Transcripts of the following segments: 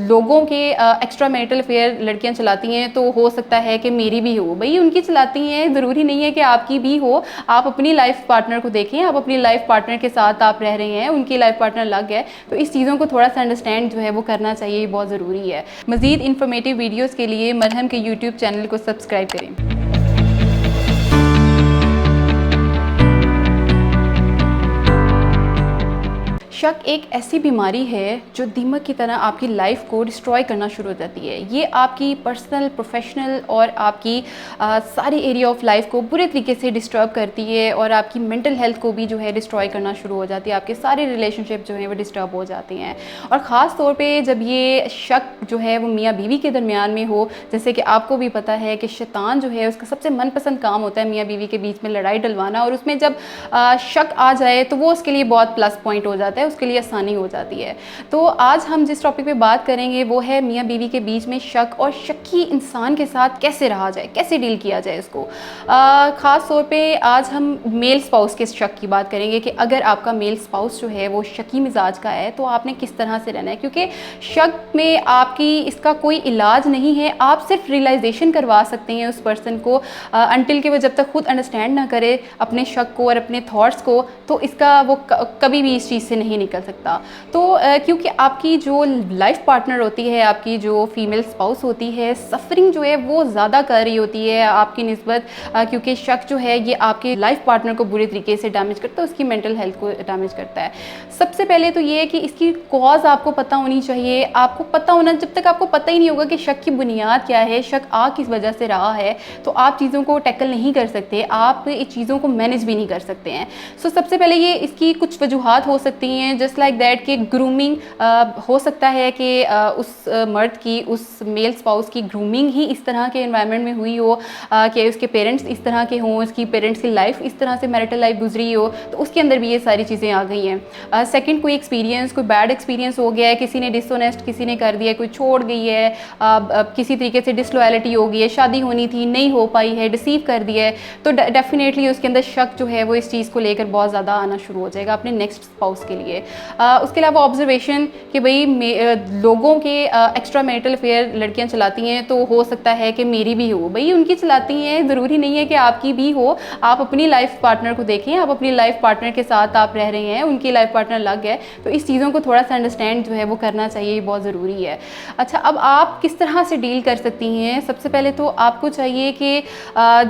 लोगों के extra marital affair लड़कियां चलाती हैं तो हो सकता है कि मेरी भी हो, भाई उनकी चलाती हैं, ज़रूरी नहीं है कि आपकी भी हो। आप अपनी लाइफ पार्टनर को देखें, आप अपनी लाइफ पार्टनर के साथ आप रह रहे हैं, उनकी लाइफ पार्टनर अलग है, तो इस चीज़ों को थोड़ा सा अंडरस्टैंड जो है वो करना चाहिए, बहुत ज़रूरी है। मज़ीद इन्फॉर्मेटिव वीडियोज़ के लिए मरहम के यूट्यूब चैनल को सब्सक्राइब करें। शक एक ऐसी बीमारी है जो दीमक की तरह आपकी लाइफ को डिस्ट्रॉय करना शुरू हो जाती है। ये आपकी पर्सनल, प्रोफेशनल और आपकी सारी एरिया ऑफ लाइफ को बुरे तरीके से डिस्टर्ब करती है और आपकी मेंटल हेल्थ को भी जो है डिस्ट्रॉय करना शुरू हो जाती है। आपके सारे रिलेशनशिप जो हैं वो डिस्टर्ब हो जाते हैं। और ख़ास तौर पे जब ये शक जो है वो मियाँ बीवी के दरमियान में हो, जैसे कि आपको भी पता है कि शैतान जो है उसका सबसे मनपसंद काम होता है मियाँ बीवी के बीच में लड़ाई डलवाना, और उसमें जब शक आ जाए तो वो उसके लिए बहुत प्लस पॉइंट हो जाता है, उसके लिए आसानी हो जाती है। तो आज हम जिस टॉपिक पे बात करेंगे वो है मियाँ बीवी के बीच में शक, और शक्की इंसान के साथ कैसे रहा जाए, कैसे डील किया जाए इसको। ख़ास तौर पे आज हम मेल स्पाउस के शक की बात करेंगे कि अगर आपका मेल स्पाउस जो है वो शक्की मिजाज का है तो आपने किस तरह से रहना है, क्योंकि शक में आपकी इसका कोई इलाज नहीं है। आप सिर्फ रियलाइजेशन करवा सकते हैं उस पर्सन को, अनटिल कि वो जब तक खुद अंडरस्टैंड ना करे अपने शक को और अपने थॉट्स को, तो इसका वो कभी भी इस चीज़ से नहीं निकल सकता। तो क्योंकि आपकी जो लाइफ पार्टनर होती है, आपकी जो फीमेल स्पाउस होती है, सफरिंग जो है वो ज़्यादा कर रही होती है आपकी निस्बत, क्योंकि शक जो है ये आपके लाइफ पार्टनर को बुरी तरीके से डैमेज करता है, उसकी मेंटल हेल्थ को डैमेज करता है। सबसे पहले तो ये है कि इसकी कॉज आपको पता होनी चाहिए। आपको पता होना, जब तक आपको पता ही नहीं होगा कि शक की बुनियाद क्या है, शक आ किस वजह से रहा है, तो आप चीज़ों को टैकल नहीं कर सकते, आप इस चीज़ों को मैनेज भी नहीं कर सकते हैं। सो सबसे पहले ये इसकी कुछ वजूहात हो सकती हैं, जस्ट लाइक दैट कि ग्रूमिंग हो सकता है कि उस मर्द की, उस मेल स्पाउस की ग्रूमिंग ही इस तरह के एनवायरनमेंट में हुई हो कि उसके पेरेंट्स इस तरह के हों, उसकी पेरेंट्स की लाइफ इस तरह से मैरिटल लाइफ गुजरी हो, तो उसके अंदर भी ये सारी चीज़ें आ गई हैं। सेकंड, कोई एक्सपीरियंस, कोई बैड एक्सपीरियंस हो गया है, किसी ने डिसऑनेस्ट किसी ने कर दिया, कोई छोड़ गई है, किसी तरीके से डिसलॉयलिटी हो गई है, शादी होनी थी नहीं हो पाई है, डिसीव कर दिया है, तो डेफिनेटली उसके अंदर शक जो है वो इस चीज़ को लेकर बहुत ज़्यादा आना शुरू हो जाएगा अपने नेक्स्ट स्पाउस के लिए। उसके अलावा ऑब्जर्वेशन कि भाई लोगों के एक्स्ट्रा मैरिटल अफेयर लड़कियां चलाती हैं तो हो सकता है कि मेरी भी हो, भाई उनकी चलाती हैं, ज़रूरी नहीं है कि आपकी भी हो। आप अपनी लाइफ पार्टनर को देखें, आप अपनी लाइफ पार्टनर के साथ आप रह रहे हैं, उनकी लाइफ पार्टनर अलग है, तो इस चीज़ों को थोड़ा सा अंडरस्टैंड जो है वो करना चाहिए, बहुत ज़रूरी है। अच्छा, अब आप किस तरह से डील कर सकती हैं? सबसे पहले तो आपको चाहिए कि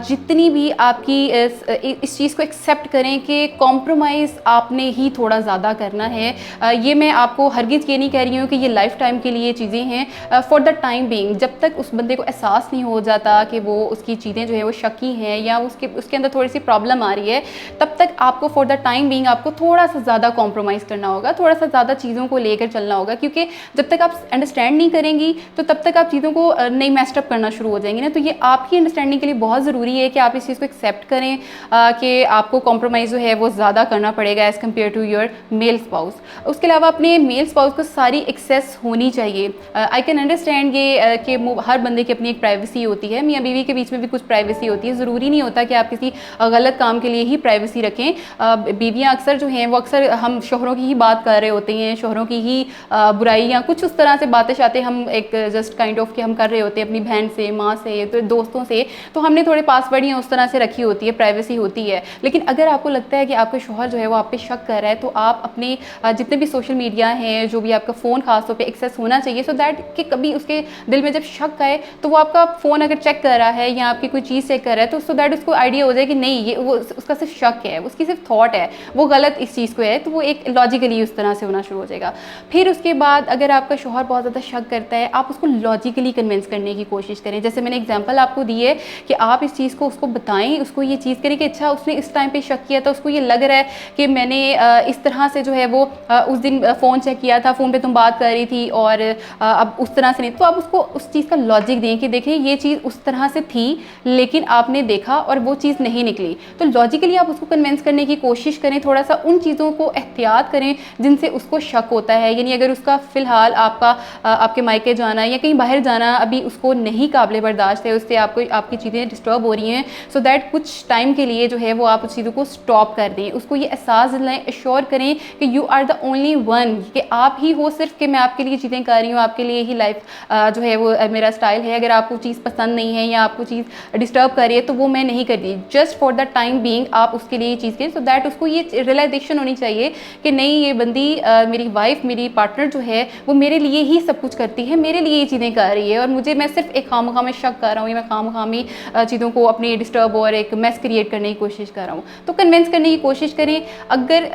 जितनी भी आपकी इस चीज़ को एक्सेप्ट करें कि कॉम्प्रोमाइज़ आपने ही थोड़ा ज़्यादा करना है। ये मैं आपको हरगिज़ ये नहीं कह रही हूँ कि ये लाइफ टाइम के लिए चीज़ें हैं, फॉर द टाइम बीइंग, जब तक उस बंदे को एहसास नहीं हो जाता कि वो उसकी चीज़ें जो है वो शकी हैं या उसके अंदर थोड़ी सी प्रॉब्लम आ रही है, तब तक आपको फॉर द टाइम बीइंग आपको थोड़ा सा ज़्यादा कॉम्प्रोमाइज़ करना होगा, थोड़ा सा ज़्यादा चीज़ों को लेकर चलना होगा, क्योंकि जब तक आप अंडरस्टैंड नहीं करेंगी तो तब तक आप चीज़ों को नहीं मैस्टअप करना शुरू हो जाएंगे ना। तो ये आपकी अंडरस्टैंडिंग के लिए बहुत ज़रूरी है कि आप इस चीज़ को एक्सेप्ट करें कि आपको कॉम्प्रोमाइज़ जो है वो ज़्यादा करना पड़ेगा as compare to your male spouse. उसके अलावा अपने मेल स्पाउस को सारी एक्सेस होनी चाहिए। आई कैन अंडरस्टैंड ये कि हर बंदे की अपनी एक प्राइवेसी होती है, मियाँ बीवी के बीच में भी कुछ प्राइवेसी होती है, ज़रूरी नहीं होता कि आप किसी गलत काम के लिए ही प्राइवेसी रखें। बीवियाँ अक्सर जो हैं वो अक्सर हम शोहरों की ही बात कर रहे होते हैं, शोहरों की ही बुराइयाँ, कुछ उस तरह से बातें शातें हम एक जस्ट काइंड ऑफ कि हम कर रहे होते हैं अपनी बहन से, माँ से, तो दोस्तों से, तो हमने थोड़े पासवर्ड या उस तरह से रखी होती है, प्राइवेसी होती है। लेकिन अगर आपको लगता है कि आपका शोहर जो है वो आप पे शक कर रहा है, तो आप अपने जितने भी सोशल मीडिया हैं, जो भी आपका फ़ोन खासतौर पे एक्सेस होना चाहिए, सो दैट कि कभी उसके दिल में जब शक आए तो वो आपका फ़ोन अगर चेक कर रहा है या आपकी कोई चीज़ चेक कर रहा है, तो सो दैट उसको आइडिया हो जाए कि नहीं, ये वो उसका सिर्फ शक है, उसकी सिर्फ थॉट है, वो गलत इस चीज़ को है, तो वो एक लॉजिकली उस तरह से होना शुरू हो जाएगा। फिर उसके बाद अगर आपका शोहर बहुत ज़्यादा शक करता है, आप उसको लॉजिकली कन्विंस करने की कोशिश करें। जैसे मैंने एग्जाम्पल आपको दी है कि आप इस चीज़ को उसको बताएं, उसको ये चीज़ करें कि अच्छा उसने इस टाइम पे शक किया था, उसको ये लग रहा है कि मैंने इस तरह से जो है वो उस दिन फ़ोन चेक किया था, फ़ोन पे तुम बात कर रही थी और अब उस तरह से नहीं, तो आप उसको उस चीज़ का लॉजिक दें कि देखिए ये चीज़ उस तरह से थी लेकिन आपने देखा और वो चीज़ नहीं निकली। तो लॉजिकली आप उसको कन्विंस करने की कोशिश करें, थोड़ा सा उन चीज़ों को एहतियात करें जिनसे उसको शक होता है। यानी अगर उसका फ़िलहाल आपके मायके जाना या कहीं बाहर जाना अभी उसको नहीं काबिल बर्दाश्त है, उससे आपकी चीज़ें डिस्टर्ब हो रही हैं, सो दैट कुछ टाइम के लिए जो है वो आप उस चीज़ों को स्टॉप कर दें, उसको ये एहसास दिलाएं, एश्योर करें कि you are the only one, कि आप ही हो सिर्फ कि मैं आपके लिए चीज़ें कर रही हूँ, आपके लिए ही लाइफ जो है वो मेरा स्टाइल है। अगर आपको चीज़ पसंद नहीं है या आपको चीज़ डिस्टर्ब कर रही है तो वो मैं नहीं कर रही, just for the time being आप उसके लिए ये चीज़ करें, सो दैट उसको ये रियलाइजेशन होनी चाहिए कि नहीं, ये बंदी मेरी वाइफ, मेरी पार्टनर जो है वो मेरे लिए ही सब कुछ करती है, मेरे लिए ये चीज़ें कर रही है, और मुझे मैं सिर्फ एक खामखा में शक कर रहा हूँ या मैं खामखा में चीज़ों को अपनी डिस्टर्ब और एक मैस क्रिएट करने की कोशिश कर रहा हूँ। तो कन्विंस करने की कोशिश करें। अगर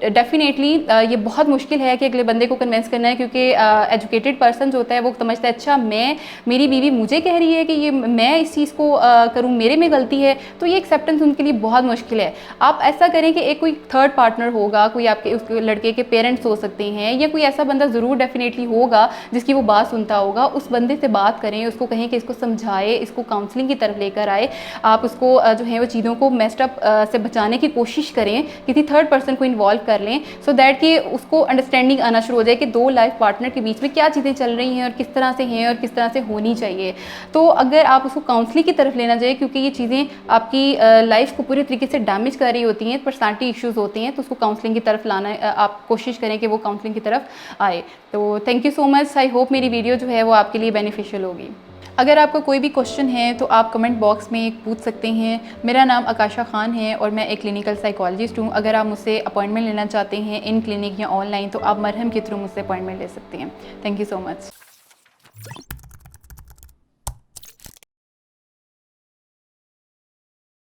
डेफिनेटली ये बहुत मुश्किल है कि अगले बंदे को कन्विंस करना है, क्योंकि एजुकेटेड पर्सन जो होता है वो समझता है अच्छा मेरी बीवी मुझे कह रही है कि ये मैं इस चीज़ को करूँ, मेरे में गलती है, तो ये एक्सेप्टेंस उनके लिए बहुत मुश्किल है। आप ऐसा करें कि एक कोई थर्ड पार्टनर होगा, कोई आपके उस लड़के के पेरेंट्स हो सकते हैं, या कोई ऐसा बंदा ज़रूर डेफिनेटली होगा जिसकी वो बात सुनता होगा, उस बंदे से बात करें, उसको कहें कि इसको समझाए, इसको काउंसलिंग की तरफ लेकर आए, आप उसको जो है वो चीज़ों को मेस्ड अप से बचाने की कोशिश करें, किसी थर्ड पर्सन को इन्वॉल्व कर लें, सो दैट कि उसको अंडरस्टैंडिंग आना शुरू हो जाए कि दो लाइफ पार्टनर के बीच में क्या चीज़ें चल रही हैं और किस तरह से हैं और किस तरह से होनी चाहिए। तो अगर आप उसको काउंसलिंग की तरफ लेना चाहिए, क्योंकि ये चीज़ें आपकी लाइफ को पूरी तरीके से डैमेज कर रही होती हैं, पर्सनालिटी इश्यूज़ होते हैं, तो उसको काउंसलिंग की तरफ लाना, आप कोशिश करें कि वो काउंसलिंग की तरफ आए। तो thank you so much, I hope मेरी वीडियो जो है वो आपके लिए बेनिफिशियल होगी। अगर आपका कोई भी क्वेश्चन है तो आप कमेंट बॉक्स में पूछ सकते हैं। मेरा नाम आकाशा खान है और मैं एक क्लिनिकल साइकोलॉजिस्ट हूँ। अगर आप मुझसे अपॉइंटमेंट लेना चाहते हैं इन क्लिनिक या ऑनलाइन, तो आप मरहम के थ्रू मुझसे अपॉइंटमेंट ले सकते हैं। Thank you so much.